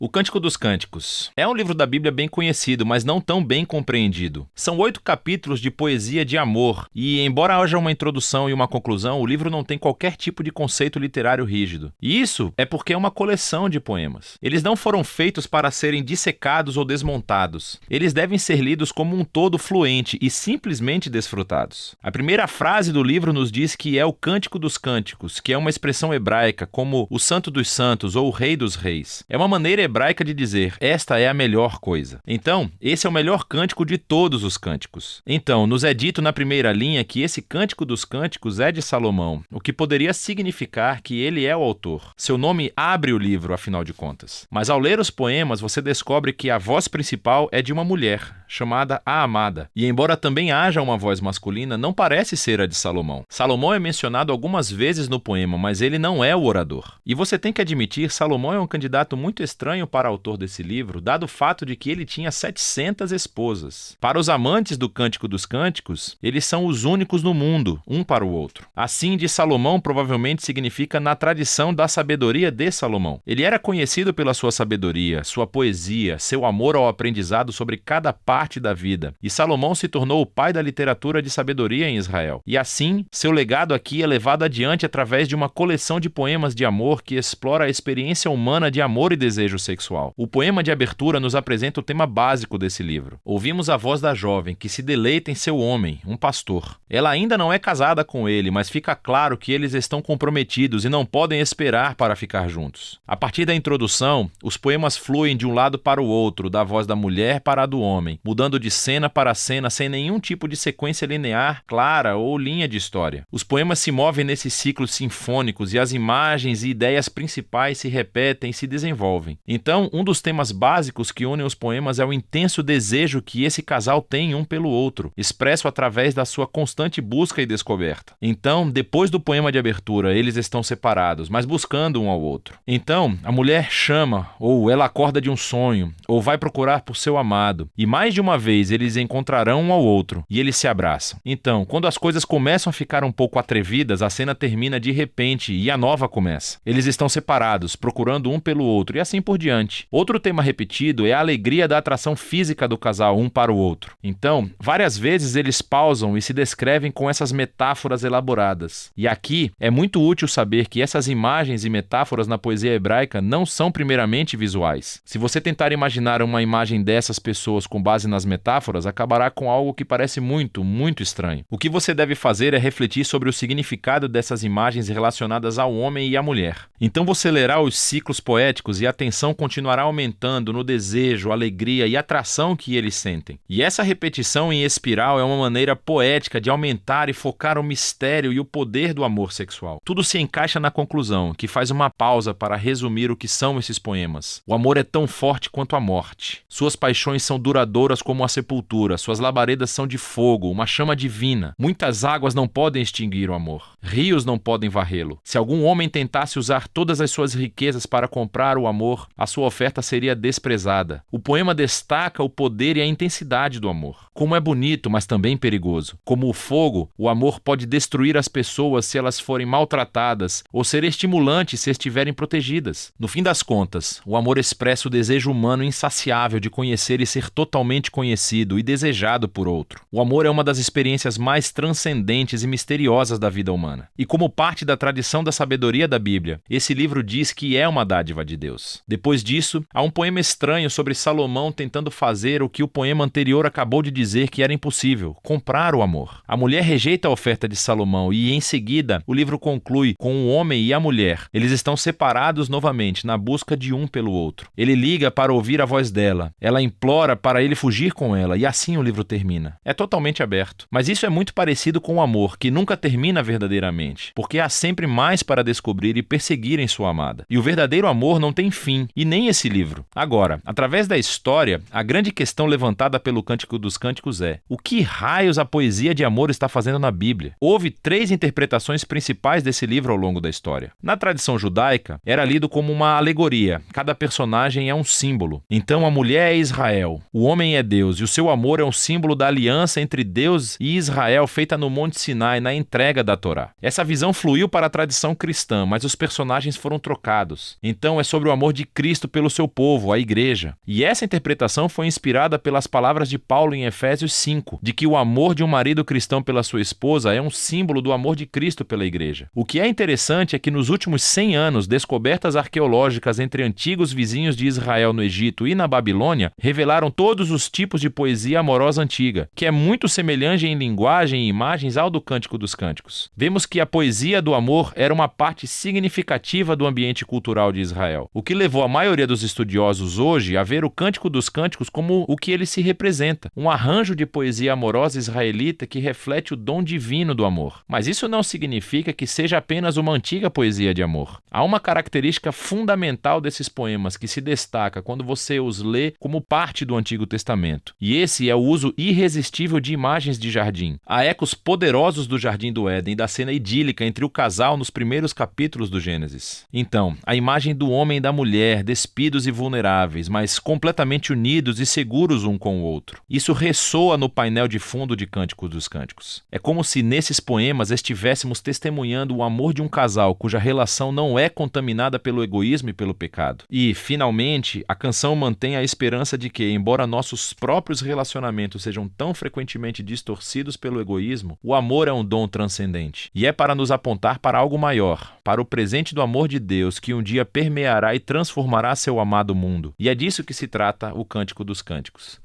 O Cântico dos Cânticos é um livro da Bíblia bem conhecido, mas não tão bem compreendido. São 8 capítulos de poesia de amor, e embora haja uma introdução e uma conclusão, o livro não tem qualquer tipo de conceito literário rígido. E isso é porque é uma coleção de poemas. Eles não foram feitos para serem dissecados ou desmontados. Eles devem ser lidos como um todo fluente e simplesmente desfrutados. A primeira frase do livro nos diz que é o Cântico dos Cânticos, que é uma expressão hebraica como o Santo dos Santos ou o Rei dos Reis. É uma maneira hebraica de dizer, esta é a melhor coisa. Então, esse é o melhor cântico de todos os cânticos. Então, nos é dito na primeira linha que esse Cântico dos Cânticos é de Salomão, o que poderia significar que ele é o autor. Seu nome abre o livro, afinal de contas. Mas ao ler os poemas, você descobre que a voz principal é de uma mulher, chamada a Amada. E embora também haja uma voz masculina, não parece ser a de Salomão. Salomão é mencionado algumas vezes no poema, mas ele não é o orador. E você tem que admitir, Salomão é um candidato muito estranho para autor desse livro, dado o fato de que ele tinha 700 esposas. Para os amantes do Cântico dos Cânticos, eles são os únicos no mundo, um para o outro. Assim, de Salomão provavelmente significa na tradição da sabedoria de Salomão. Ele era conhecido pela sua sabedoria, sua poesia, seu amor ao aprendizado sobre cada parte da vida. E Salomão se tornou o pai da literatura de sabedoria em Israel. E assim, seu legado aqui é levado adiante através de uma coleção de poemas de amor que explora a experiência humana de amor e desejo sexual. O poema de abertura nos apresenta o tema básico desse livro. Ouvimos a voz da jovem que se deleita em seu homem, um pastor. Ela ainda não é casada com ele, mas fica claro que eles estão comprometidos e não podem esperar para ficar juntos. A partir da introdução, os poemas fluem de um lado para o outro, da voz da mulher para a do homem, mudando de cena para cena sem nenhum tipo de sequência linear, clara ou linha de história. Os poemas se movem nesses ciclos sinfônicos e as imagens e ideias principais se repetem e se desenvolvem. Então, um dos temas básicos que unem os poemas é o intenso desejo que esse casal tem um pelo outro, expresso através da sua constante busca e descoberta. Então, depois do poema de abertura, eles estão separados, mas buscando um ao outro. Então, a mulher chama, ou ela acorda de um sonho, ou vai procurar por seu amado, e mais de uma vez eles encontrarão um ao outro, e eles se abraçam. Então, quando as coisas começam a ficar um pouco atrevidas, a cena termina de repente e a nova começa. Eles estão separados, procurando um pelo outro, e assim por diante. Outro tema repetido é a alegria da atração física do casal um para o outro. Então, várias vezes eles pausam e se descrevem com essas metáforas elaboradas. E aqui é muito útil saber que essas imagens e metáforas na poesia hebraica não são primeiramente visuais. Se você tentar imaginar uma imagem dessas pessoas com base nas metáforas, acabará com algo que parece muito, muito estranho. O que você deve fazer é refletir sobre o significado dessas imagens relacionadas ao homem e à mulher. Então você lerá os ciclos poéticos e a atenção continuará aumentando no desejo, alegria e atração que eles sentem. E essa repetição em espiral é uma maneira poética de aumentar e focar o mistério e o poder do amor sexual. Tudo se encaixa na conclusão, que faz uma pausa para resumir o que são esses poemas. O amor é tão forte quanto a morte. Suas paixões são duradouras como a sepultura, suas labaredas são de fogo, uma chama divina. Muitas águas não podem extinguir o amor. Rios não podem varrê-lo. Se algum homem tentasse usar todas as suas riquezas para comprar o amor, a sua oferta seria desprezada. O poema destaca o poder e a intensidade do amor. Como é bonito, mas também perigoso. Como o fogo, o amor pode destruir as pessoas se elas forem maltratadas ou ser estimulante se estiverem protegidas. No fim das contas, o amor expressa o desejo humano insaciável de conhecer e ser totalmente conhecido e desejado por outro. O amor é uma das experiências mais transcendentes e misteriosas da vida humana. E como parte da tradição da sabedoria da Bíblia, esse livro diz que é uma dádiva de Deus. Depois disso, há um poema estranho sobre Salomão tentando fazer o que o poema anterior acabou de dizer que era impossível: comprar o amor. A mulher rejeita a oferta de Salomão e, em seguida, o livro conclui com o homem e a mulher. Eles estão separados novamente, na busca de um pelo outro. Ele liga para ouvir a voz dela. Ela implora para ele fugir com ela, e assim o livro termina. É totalmente aberto. Mas isso é muito parecido com o amor, que nunca termina verdadeiramente, porque há sempre mais para descobrir e perseguir em sua amada. E o verdadeiro amor não tem fim, e nem esse livro. Agora, através da história, a grande questão levantada pelo Cântico dos Cânticos é: o que raios a poesia de amor está fazendo na Bíblia? Houve 3 interpretações principais desse livro ao longo da história. Na tradição judaica, era lido como uma alegoria. Cada personagem é um símbolo. Então a mulher é Israel, o homem é Deus, e o seu amor é um símbolo da aliança entre Deus e Israel feita no Monte Sinai, na entrega da Torá. Essa visão fluiu para a tradição cristã, mas os personagens foram trocados. Então é sobre o amor de Cristo Cristo pelo seu povo, a igreja. E essa interpretação foi inspirada pelas palavras de Paulo em Efésios 5, de que o amor de um marido cristão pela sua esposa é um símbolo do amor de Cristo pela igreja. O que é interessante é que nos últimos 100 anos, descobertas arqueológicas entre antigos vizinhos de Israel no Egito e na Babilônia revelaram todos os tipos de poesia amorosa antiga, que é muito semelhante em linguagem e imagens ao do Cântico dos Cânticos. Vemos que a poesia do amor era uma parte significativa do ambiente cultural de Israel, o que levou a maioria dos estudiosos hoje a ver o Cântico dos Cânticos como o que ele se representa, um arranjo de poesia amorosa israelita que reflete o dom divino do amor. Mas isso não significa que seja apenas uma antiga poesia de amor. Há uma característica fundamental desses poemas que se destaca quando você os lê como parte do Antigo Testamento, e esse é o uso irresistível de imagens de jardim. Há ecos poderosos do Jardim do Éden e da cena idílica entre o casal nos primeiros capítulos do Gênesis. Então, a imagem do homem e da mulher, despidos e vulneráveis, mas completamente unidos e seguros um com o outro. Isso ressoa no painel de fundo de Cântico dos Cânticos. É como se nesses poemas estivéssemos testemunhando o amor de um casal cuja relação não é contaminada pelo egoísmo e pelo pecado. E, finalmente, a canção mantém a esperança de que, embora nossos próprios relacionamentos sejam tão frequentemente distorcidos pelo egoísmo, o amor é um dom transcendente. E é para nos apontar para algo maior, para o presente do amor de Deus que um dia permeará e transformará seu amado mundo. E é disso que se trata o Cântico dos Cânticos.